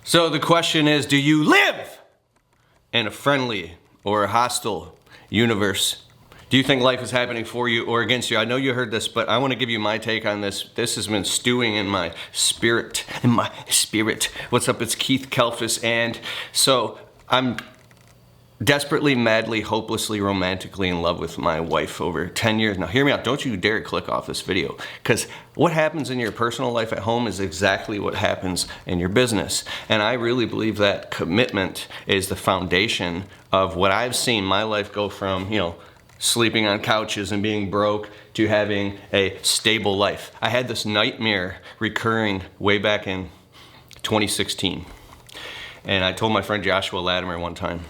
So the question is, do you live in a friendly or a hostile universe? Do you think life is happening for you or against you? I know you heard this, but I want to give you my take on this. This has been stewing in my spirit. What's up? It's Keith Kalfas, and so I'm desperately, madly, hopelessly, romantically in love with my wife over 10 years. Now hear me out, don't you dare click off this video, because what happens in your personal life at home is exactly what happens in your business. And I really believe that commitment is the foundation of what I've seen my life go from, sleeping on couches and being broke to having a stable life. I had this nightmare recurring way back in 2016. And I told my friend Joshua Latimer one time,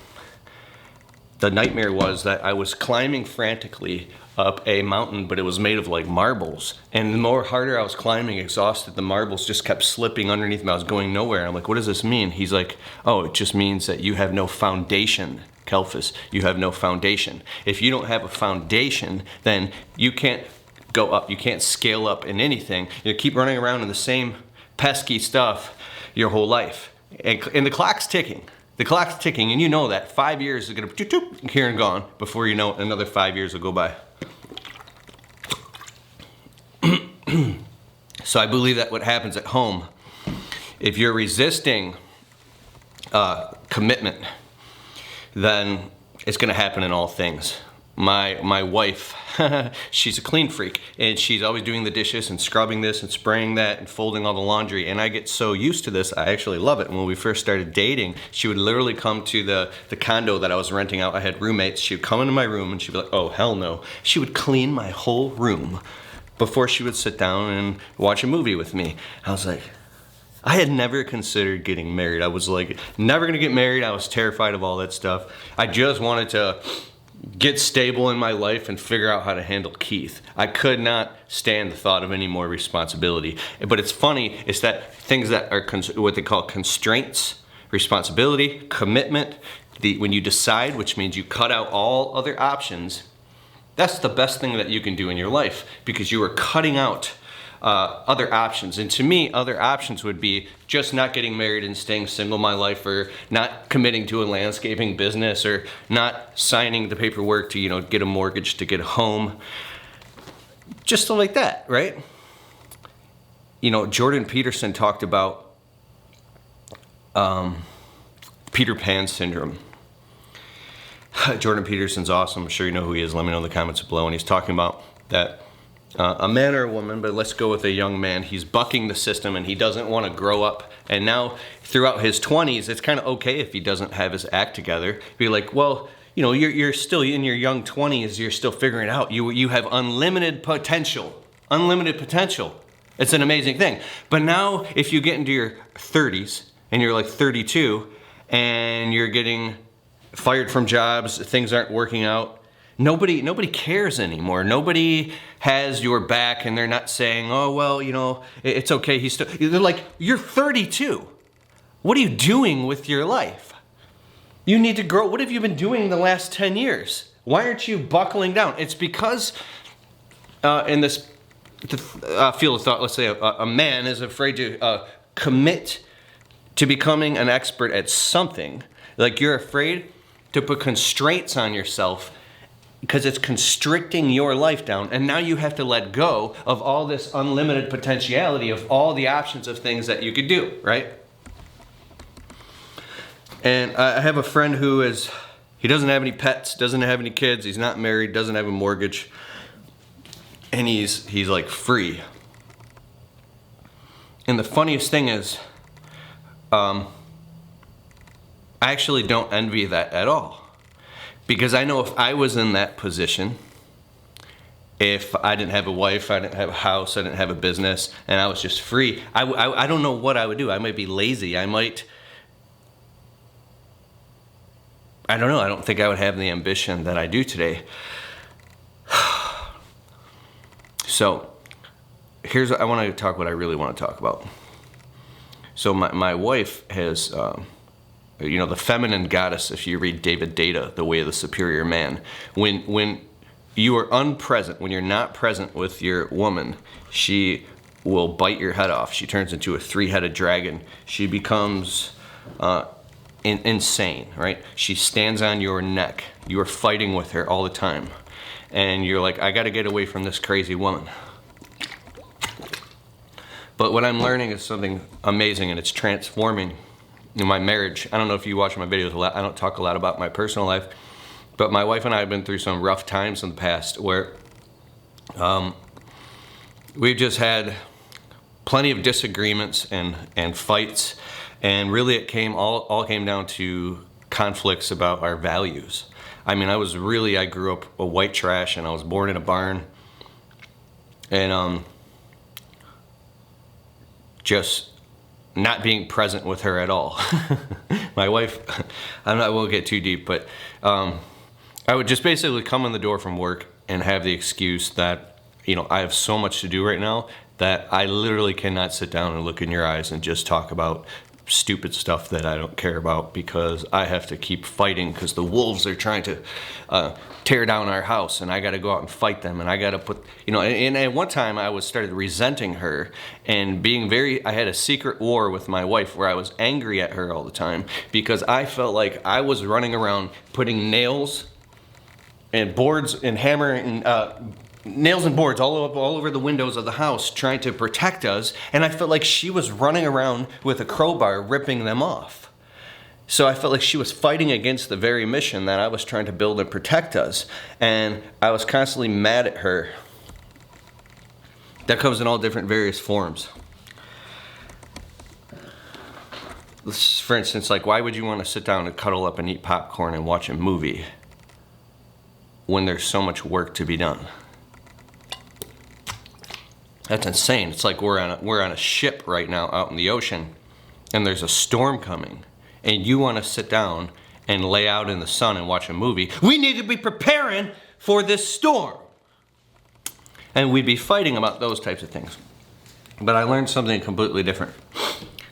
the nightmare was that I was climbing frantically up a mountain, but it was made of like marbles. And the more harder I was climbing, exhausted, the marbles just kept slipping underneath me. I was going nowhere. And I'm like, what does this mean? He's like, oh, it just means that you have no foundation, Kalfas. You have no foundation. If you don't have a foundation, then you can't go up. You can't scale up in anything. You keep running around in the same pesky stuff your whole life. And the clock's ticking. The clock's ticking, and you know that 5 years is gonna be here and gone. Before you know it, another 5 years will go by. So I believe that what happens at home, if you're resisting commitment, then it's gonna happen in all things. My wife, she's a clean freak, and she's always doing the dishes and scrubbing this and spraying that and folding all the laundry, and I get so used to this, I actually love it. When we first started dating, she would literally come to the condo that I was renting out. I had roommates. She would come into my room and she'd be like, oh, hell no. She would clean my whole room before she would sit down and watch a movie with me. I was like, I had never considered getting married. I was like, never gonna get married. I was terrified of all that stuff. I just wanted to get stable in my life and figure out how to handle Keith. I could not stand the thought of any more responsibility. But it's funny, it's that things that are what they call constraints, responsibility, commitment, when you decide, which means you cut out all other options, that's the best thing that you can do in your life, because you are cutting out other options. And to me, other options would be just not getting married and staying single my life, or not committing to a landscaping business, or not signing the paperwork to, get a mortgage to get a home. Just like that, right? Jordan Peterson talked about Peter Pan syndrome. Jordan Peterson's awesome. I'm sure you know who he is. Let me know in the comments below. And he's talking about that a man or a woman, but let's go with a young man. He's bucking the system and he doesn't want to grow up. And now throughout his 20s, it's kind of okay if he doesn't have his act together. Be like, well, you're still in your young 20s. You're still figuring it out. You have unlimited potential. Unlimited potential. It's an amazing thing. But now if you get into your 30s and you're like 32 and you're getting fired from jobs, things aren't working out, Nobody cares anymore. Nobody has your back, and they're not saying, oh, well, it's okay. They're like, you're 32. What are you doing with your life? You need to grow. What have you been doing the last 10 years? Why aren't you buckling down? It's because in this field of thought, let's say a man is afraid to commit to becoming an expert at something. Like, you're afraid to put constraints on yourself because it's constricting your life down, and now you have to let go of all this unlimited potentiality of all the options of things that you could do, right? And I have a friend he doesn't have any pets, doesn't have any kids, he's not married, doesn't have a mortgage, and he's like free. And the funniest thing is, I actually don't envy that at all. Because I know if I was in that position, if I didn't have a wife, I didn't have a house, I didn't have a business, and I was just free, I don't know what I would do. I might be lazy. I don't know. I don't think I would have the ambition that I do today. So I want to talk what I really want to talk about. So my wife has the feminine goddess, if you read David Data, The Way of the Superior Man, when you are unpresent, when you're not present with your woman, she will bite your head off. She turns into a 3-headed dragon. She becomes insane, right? She stands on your neck. You are fighting with her all the time. And you're like, I gotta get away from this crazy woman. But what I'm learning is something amazing, and it's transforming in my marriage. I don't know if you watch my videos a lot. I don't talk a lot about my personal life, but my wife and I have been through some rough times in the past where we've just had plenty of disagreements and fights, and really it all came down to conflicts about our values. I mean, I grew up a white trash, and I was born in a barn, and just not being present with her at all. My wife, I won't get too deep, but I would just basically come in the door from work and have the excuse that, I have so much to do right now that I literally cannot sit down and look in your eyes and just talk about stupid stuff that I don't care about, because I have to keep fighting because the wolves are trying to tear down our house, and I got to go out and fight them, and I got to put, and at one time I started resenting her and I had a secret war with my wife where I was angry at her all the time because I felt like I was running around putting nails and boards and hammering nails and boards all over the windows of the house trying to protect us, and I felt like she was running around with a crowbar ripping them off. So I felt like she was fighting against the very mission that I was trying to build and protect us, and I was constantly mad at her. That comes in all different various forms. For instance, like, why would you want to sit down and cuddle up and eat popcorn and watch a movie when there's so much work to be done? That's insane. It's like we're on a ship right now out in the ocean, and there's a storm coming, and you want to sit down and lay out in the sun and watch a movie. We need to be preparing for this storm. And we'd be fighting about those types of things. But I learned something completely different.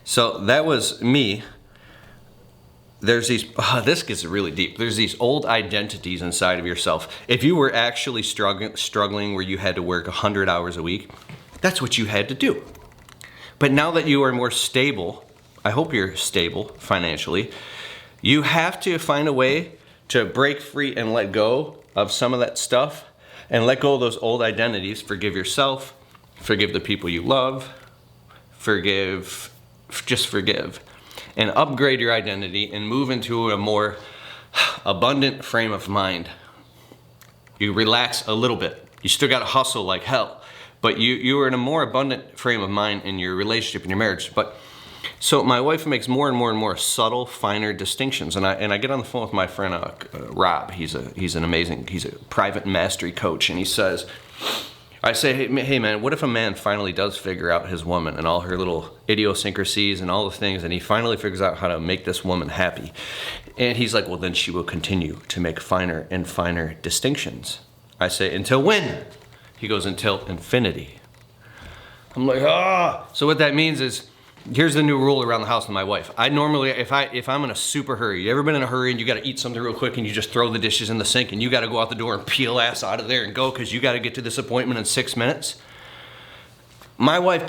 So that was me. There's this gets really deep. There's these old identities inside of yourself. If you were actually struggling where you had to work 100 hours a week, that's what you had to do. But now that you are more stable, I hope you're stable financially, you have to find a way to break free and let go of some of that stuff and let go of those old identities. Forgive yourself, forgive the people you love, just forgive, and upgrade your identity and move into a more abundant frame of mind. You relax a little bit. You still got to hustle like hell, but you are in a more abundant frame of mind in your relationship and your marriage. But so my wife makes more and more and more subtle, finer distinctions, and I get on the phone with my friend Rob. He's a private mastery coach, and he says, I say, hey man, what if a man finally does figure out his woman and all her little idiosyncrasies and all the things, and he finally figures out how to make this woman happy? And he's like, well, then she will continue to make finer and finer distinctions. I say, until when? He goes, until infinity. I'm like, So what that means is, here's the new rule around the house with my wife. I normally, if I'm in a super hurry, you ever been in a hurry and you got to eat something real quick and you just throw the dishes in the sink and you got to go out the door and peel ass out of there and go because you got to get to this appointment in 6 minutes? My wife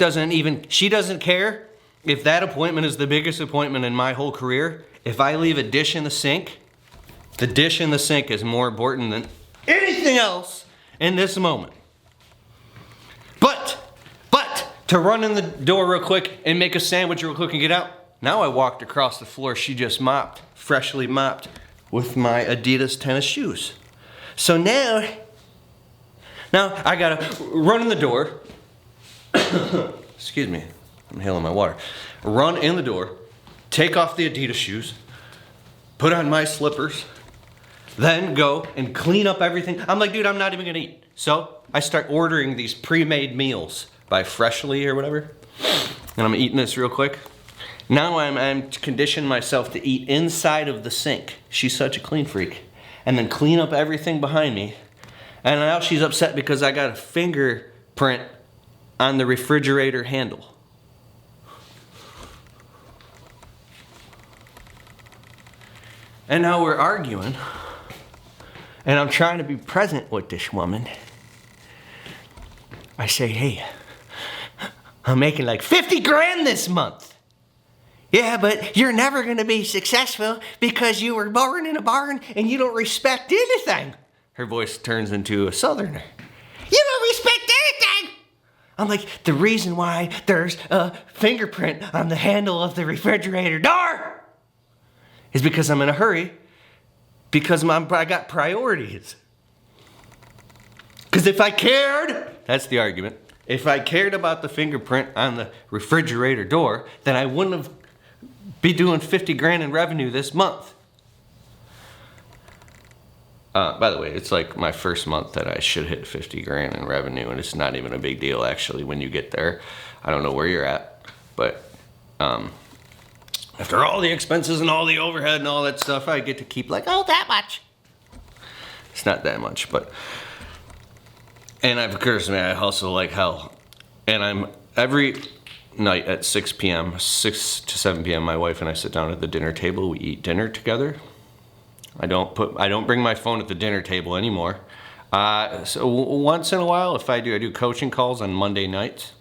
she doesn't care if that appointment is the biggest appointment in my whole career. If I leave a dish in the sink, the dish in the sink is more important than anything else in this moment. But to run in the door real quick and make a sandwich real quick and get out. Now I walked across the floor she just freshly mopped with my Adidas tennis shoes. So now I gotta run in the door. Excuse me, I'm inhaling my water. Run in the door, take off the Adidas shoes, put on my slippers, then go and clean up everything. I'm like, dude, I'm not even gonna eat. So I start ordering these pre-made meals by Freshly or whatever, and I'm eating this real quick. Now I'm conditioning myself to eat inside of the sink. She's such a clean freak. And then clean up everything behind me. And now she's upset because I got a fingerprint on the refrigerator handle. And now we're arguing, and I'm trying to be present with this woman. I say, hey, I'm making like 50 grand this month. Yeah, but you're never going to be successful because you were born in a barn and you don't respect anything. Her voice turns into a southerner. You don't respect anything. I'm like, the reason why there's a fingerprint on the handle of the refrigerator door is because I'm in a hurry, because I got priorities. Because if I cared, that's the argument, if I cared about the fingerprint on the refrigerator door, then I wouldn't have be doing 50 grand in revenue this month. By the way, it's like my first month that I should hit 50 grand in revenue, and it's not even a big deal actually when you get there. I don't know where you're at, but after all the expenses and all the overhead and all that stuff, I get to keep like, oh, that much. It's not that much, but, and of course, man, I hustle like hell. And I'm every night at 6 p.m., 6 to 7 p.m., my wife and I sit down at the dinner table. We eat dinner together. I don't bring my phone at the dinner table anymore. So once in a while, if I do coaching calls on Monday nights.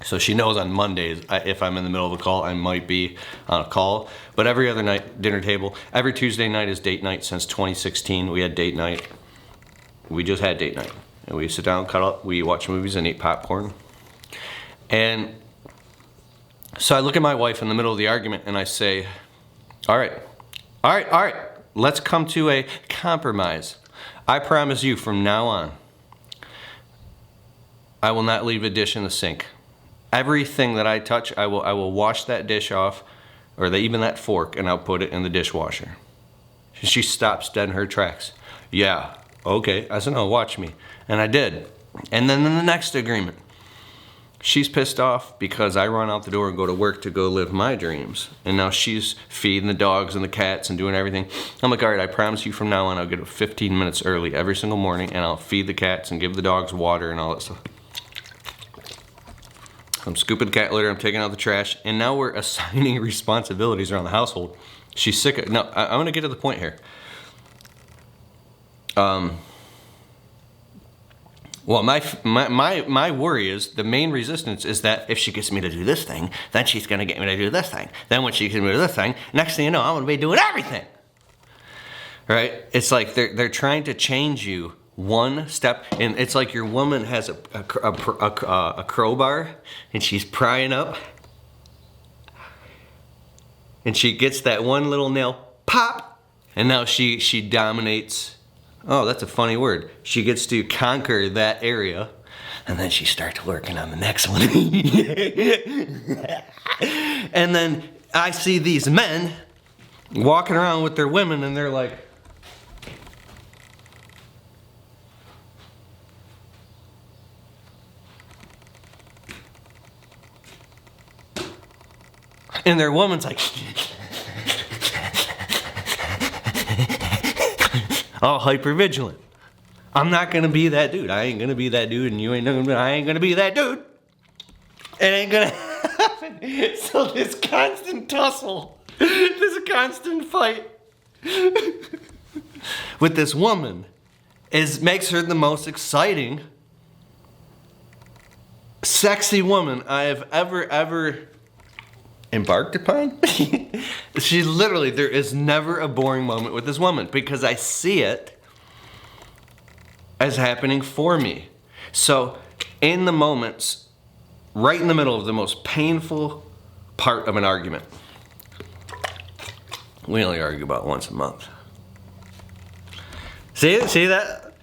So she knows on Mondays, if I'm in the middle of a call, I might be on a call. But every other night, dinner table. Every Tuesday night is date night since 2016. We had date night. We just had date night. And we sit down, cuddle up, we watch movies and eat popcorn. And so I look at my wife in the middle of the argument and I say, all right, let's come to a compromise. I promise you from now on, I will not leave a dish in the sink. Everything that I touch, I will wash that dish off, or even that fork, and I'll put it in the dishwasher. She stops dead in her tracks. Yeah, okay. I said, no, watch me. And I did. And then in the next agreement, she's pissed off because I run out the door and go to work to go live my dreams. And now she's feeding the dogs and the cats and doing everything. I'm like, all right, I promise you from now on I'll get up 15 minutes early every single morning and I'll feed the cats and give the dogs water and all that stuff. I'm scooping the cat litter, I'm taking out the trash, and now we're assigning responsibilities around the household. She's sick of, no, I'm gonna get to the point here. Well, my worry is, the main resistance is that if she gets me to do this thing, then she's gonna get me to do this thing. Then when she gets me to do this thing, next thing you know, I'm gonna be doing everything. Right? It's like they're trying to change you one step, and it's like your woman has a crowbar, and she's prying up, and she gets that one little nail, pop, and now she dominates. Oh, that's a funny word. She gets to conquer that area, and then she starts working on the next one. And then I see these men walking around with their women, and they're like, and their woman's like, all hyper vigilant. I'm not gonna be that dude. I ain't gonna be that dude, and you ain't gonna. I ain't gonna be that dude. It ain't gonna happen. So this constant tussle, this constant fight with this woman makes her the most exciting, sexy woman I have ever embarked upon. She literally, there is never a boring moment with this woman because I see it as happening for me. So in the moments, right in the middle of the most painful part of an argument, we only argue about once a month. See that?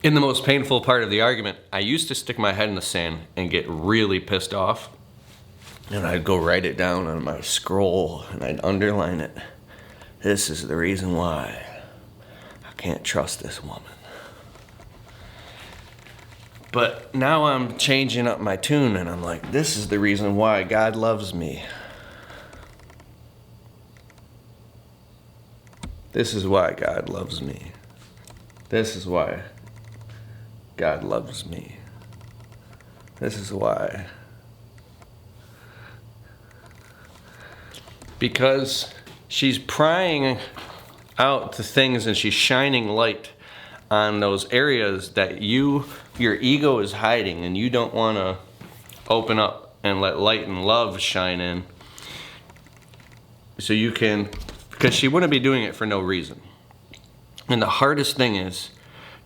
In the most painful part of the argument, I used to stick my head in the sand and get really pissed off. And I'd go write it down on my scroll and I'd underline it. This is the reason why I can't trust this woman. But now I'm changing up my tune and I'm like, this is the reason why God loves me. This is why God loves me. This is why God loves me. This is why. Because she's prying out the things and she's shining light on those areas that your ego is hiding and you don't want to open up and let light and love shine in. so you can, because she wouldn't be doing it for no reason. And the hardest thing is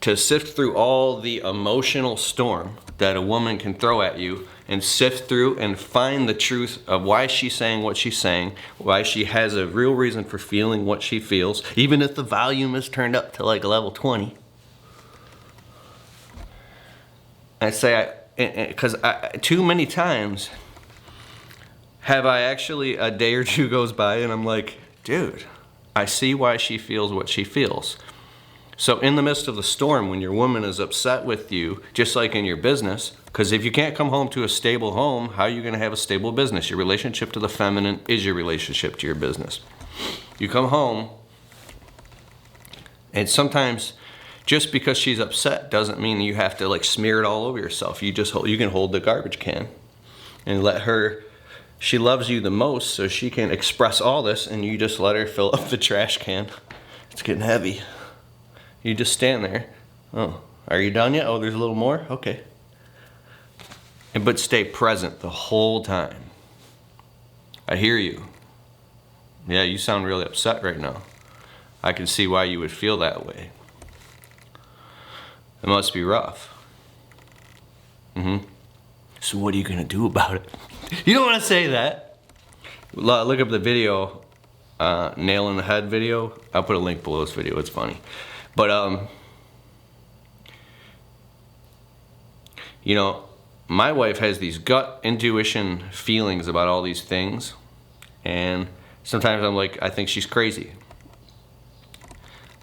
to sift through all the emotional storm that a woman can throw at you, and sift through and find the truth of why she's saying what she's saying, why she has a real reason for feeling what she feels, even if the volume is turned up to like level 20. I say, because too many times have I actually, a day or two goes by and I'm like, dude, I see why she feels what she feels. So in the midst of the storm, when your woman is upset with you, just like in your business, because if you can't come home to a stable home, how are you going to have a stable business? Your relationship to the feminine is your relationship to your business. You come home, and sometimes just because she's upset doesn't mean you have to like smear it all over yourself. You can hold the garbage can and let her. She loves you the most, so she can express all this, and you just let her fill up the trash can. It's getting heavy. You just stand there. Oh, are you done yet? Oh, there's a little more? Okay. But stay present the whole time. I hear you. Yeah, you sound really upset right now. I can see why you would feel that way. It must be rough. So what are you gonna do about it? You don't wanna say that. Look up the video, Nail in the Head video. I'll put a link below this video, it's funny. But, you know, my wife has these gut intuition feelings about all these things. And sometimes I'm like, I think she's crazy.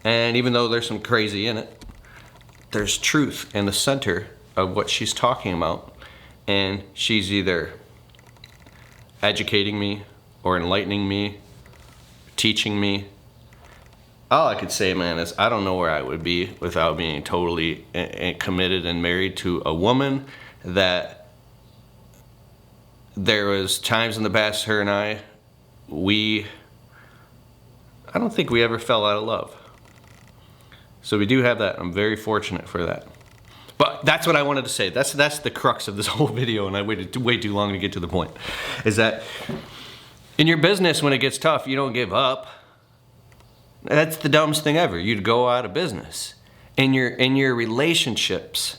And even though there's some crazy in it, there's truth in the center of what she's talking about. And she's either educating me or enlightening me, teaching me. All I could say, man, is I don't know where I would be without being totally committed and married to a woman that there was times in the past, her and I don't think we ever fell out of love. So we do have that. I'm very fortunate for that. But that's what I wanted to say. That's the crux of this whole video, and I waited way too long to get to the point. Is that in your business, when it gets tough, you don't give up. That's the dumbest thing ever. You'd go out of business. In your relationships,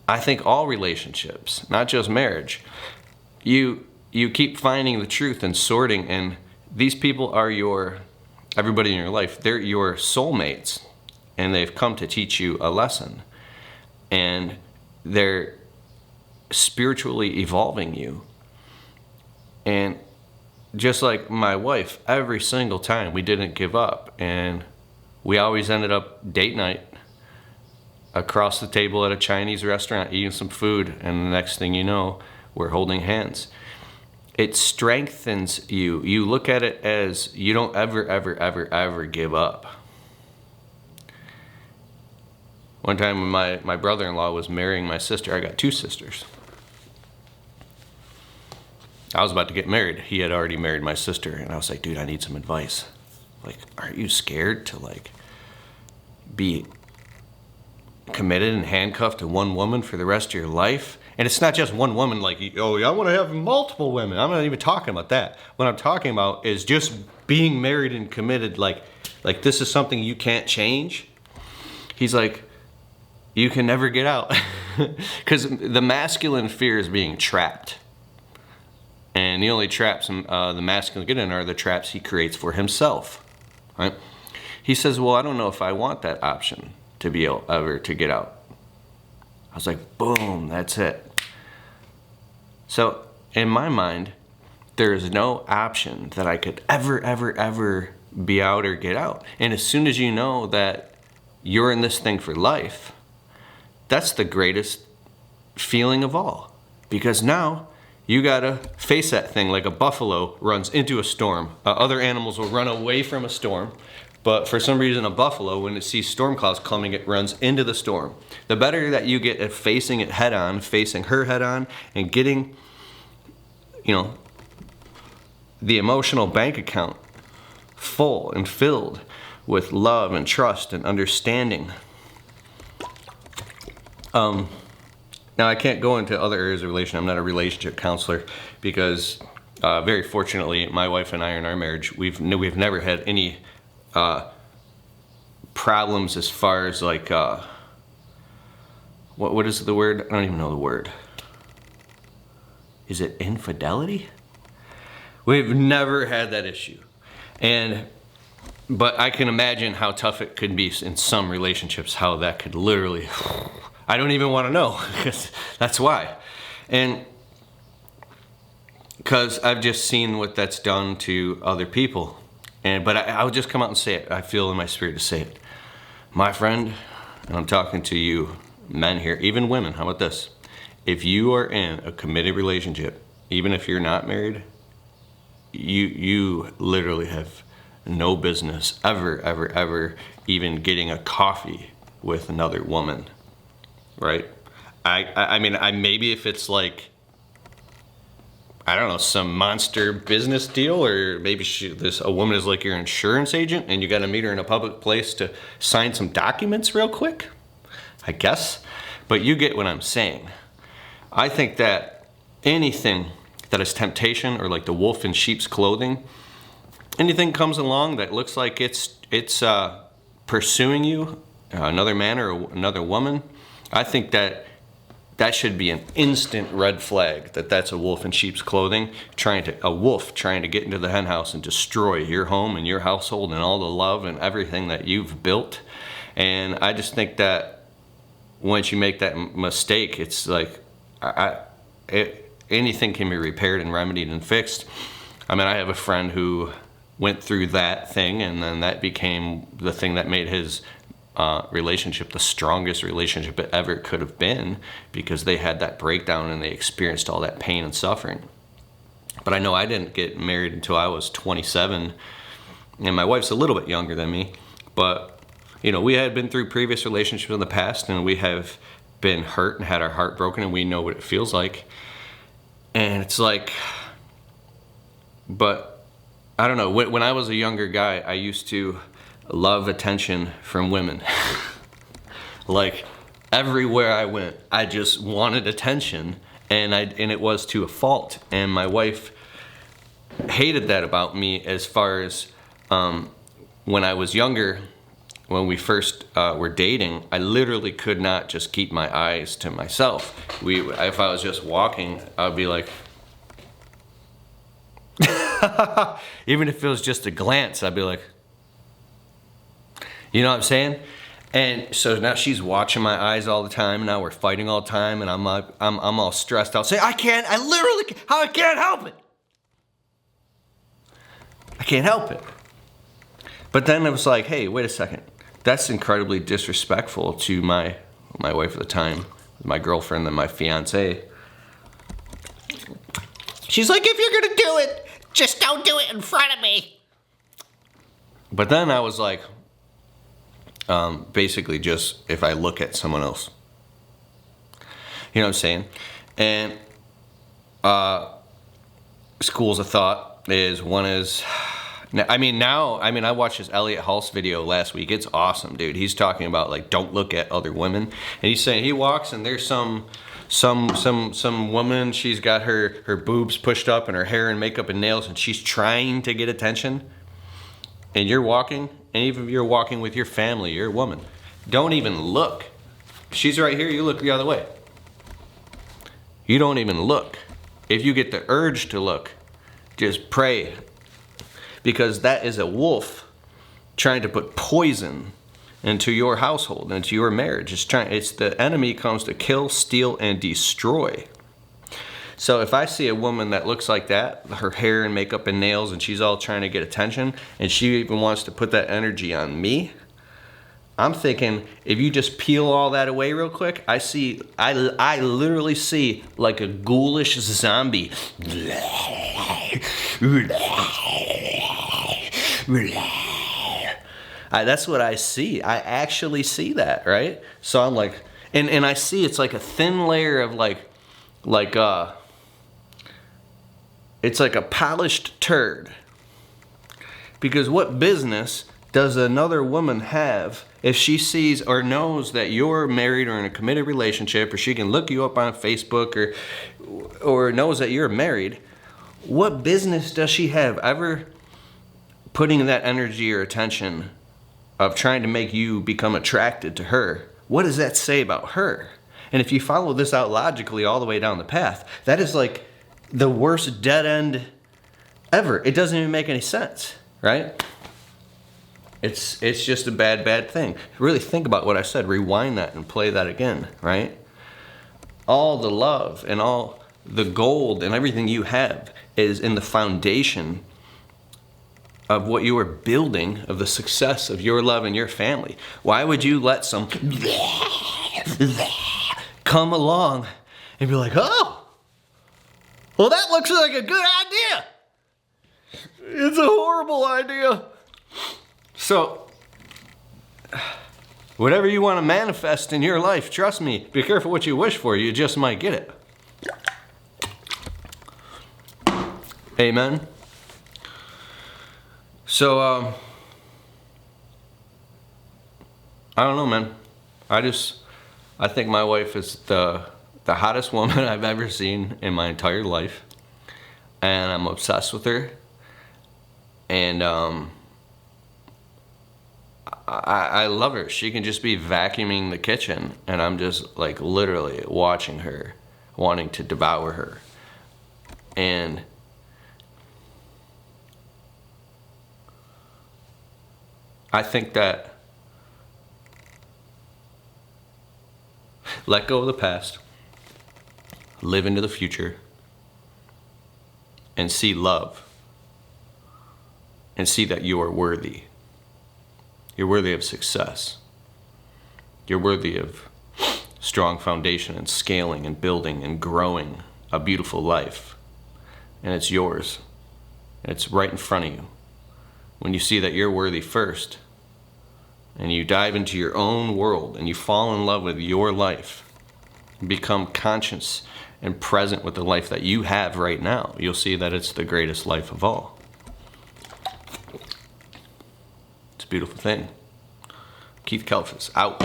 I think all relationships, not just marriage, you keep finding the truth and sorting, and these people are everybody in your life. They're your soulmates, and they've come to teach you a lesson. And they're spiritually evolving you. And just like my wife, every single time we didn't give up. And we always ended up date night across the table at a Chinese restaurant eating some food. And the next thing you know, we're holding hands. It strengthens you. You look at it as you don't ever give up. One time when my brother-in-law was marrying my sister, I got two sisters. I was about to get married. He had already married my sister, and I was like, dude, I need some advice. Like, aren't you scared to like be committed and handcuffed to one woman for the rest of your life? And it's not just one woman, like, oh, I want to have multiple women. I'm not even talking about that. What I'm talking about is just being married and committed, like this is something you can't change. He's like, you can never get out. Because the masculine fear is being trapped. And the only traps the masculine get in are the traps he creates for himself. Right? He says, well, I don't know if I want that option to be able ever to get out. I was like, boom, that's it. So in my mind, there is no option that I could ever be out or get out. And as soon as you know that you're in this thing for life, that's the greatest feeling of all. Because now you gotta face that thing like a buffalo runs into a storm. Other animals will run away from a storm, but for some reason a buffalo, when it sees storm clouds coming, it runs into the storm. The better that you get at facing it head on, facing her head on, and getting, the emotional bank account full and filled with love and trust and understanding. Now I can't go into other areas of relation. I'm not a relationship counselor because very fortunately, my wife and I in our marriage, we've never had any problems as far as like what is the word? I don't even know the word. Is it infidelity? We've never had that issue, but I can imagine how tough it could be in some relationships. How that could literally, I don't even want to know, because that's why, and because I've just seen what that's done to other people, but I'll just come out and say it. I feel in my spirit to say it, my friend, and I'm talking to you, men here, even women. How about this? If you are in a committed relationship, even if you're not married, you literally have no business ever even getting a coffee with another woman, right? I mean, maybe if it's like, I don't know, some monster business deal, or maybe a woman is like your insurance agent and you got to meet her in a public place to sign some documents real quick, I guess. But you get what I'm saying. I think that anything that is temptation, or like the wolf in sheep's clothing, anything comes along that looks like it's pursuing you, another man or another woman, I think that should be an instant red flag, that's a wolf in sheep's clothing, a wolf trying to get into the hen house and destroy your home and your household and all the love and everything that you've built. And I just think that once you make that mistake, it's like, anything can be repaired and remedied and fixed. I mean, I have a friend who went through that thing, and then that became the thing that made his relationship the strongest relationship it ever could have been, because they had that breakdown and they experienced all that pain and suffering. But I know I didn't get married until I was 27, and my wife's a little bit younger than me, but we had been through previous relationships in the past, and we have been hurt and had our heart broken, and we know what it feels like. And it's like, but I don't know, when I was a younger guy, I used to love attention from women. Like, everywhere I went, I just wanted attention, and it was to a fault. And my wife hated that about me, as far as when I was younger. When we first were dating, I literally could not just keep my eyes to myself. If I was just walking, I'd be like, even if it was just a glance, I'd be like, you know what I'm saying? And so now she's watching my eyes all the time, and now we're fighting all the time, and I'm all stressed out, saying, I can't help it. I can't help it. But then it was like, hey, wait a second. That's incredibly disrespectful to my wife at the time, my girlfriend and my fiance. She's like, if you're gonna do it, just don't do it in front of me. But then I was like, basically just if I look at someone else. You know what I'm saying? And schools of thought is, one is, I watched this Elliot Hulse video last week. It's awesome, dude. He's talking about, like, don't look at other women. And he's saying he walks and there's some woman, she's got her boobs pushed up and her hair and makeup and nails, and she's trying to get attention. And you're walking, and even if you're walking with your family, you're a woman. Don't even look. She's right here, you look the other way. You don't even look. If you get the urge to look, just pray. Because that is a wolf trying to put poison into your household, into your marriage. It's the enemy comes to kill, steal, and destroy. So if I see a woman that looks like that, her hair and makeup and nails, and she's all trying to get attention, and she even wants to put that energy on me, I'm thinking, if you just peel all that away real quick, I literally see like a ghoulish zombie. That's what I see. I actually see that, right? So I'm like, and I see it's like a thin layer of it's like a polished turd. Because what business does another woman have if she sees or knows that you're married or in a committed relationship, or she can look you up on Facebook or knows that you're married? What business does she have ever putting that energy or attention of trying to make you become attracted to her? What does that say about her? And if you follow this out logically all the way down the path, that is like the worst dead end ever. It doesn't even make any sense, right? It's just a bad thing. Really think about what I said. Rewind that and play that again, right? All the love and all the gold and everything you have is in the foundation of what you are building, of the success of your love and your family. Why would you let some come along and be like, oh, well, that looks like a good idea. It's a horrible idea. So, whatever you want to manifest in your life, trust me, be careful what you wish for. You just might get it. Amen. So, I don't know, man. I think my wife is the hottest woman I've ever seen in my entire life. And I'm obsessed with her. And, I love her. She can just be vacuuming the kitchen, and I'm just like literally watching her, wanting to devour her. And I think that let go of the past, live into the future, and see love, and see that you are worthy. You're worthy of success. You're worthy of strong foundation and scaling and building and growing a beautiful life. And it's yours. It's right in front of you. When you see that you're worthy first, and you dive into your own world and you fall in love with your life, and become conscious and present with the life that you have right now, you'll see that it's the greatest life of all. It's a beautiful thing. Keith Kalfas, out.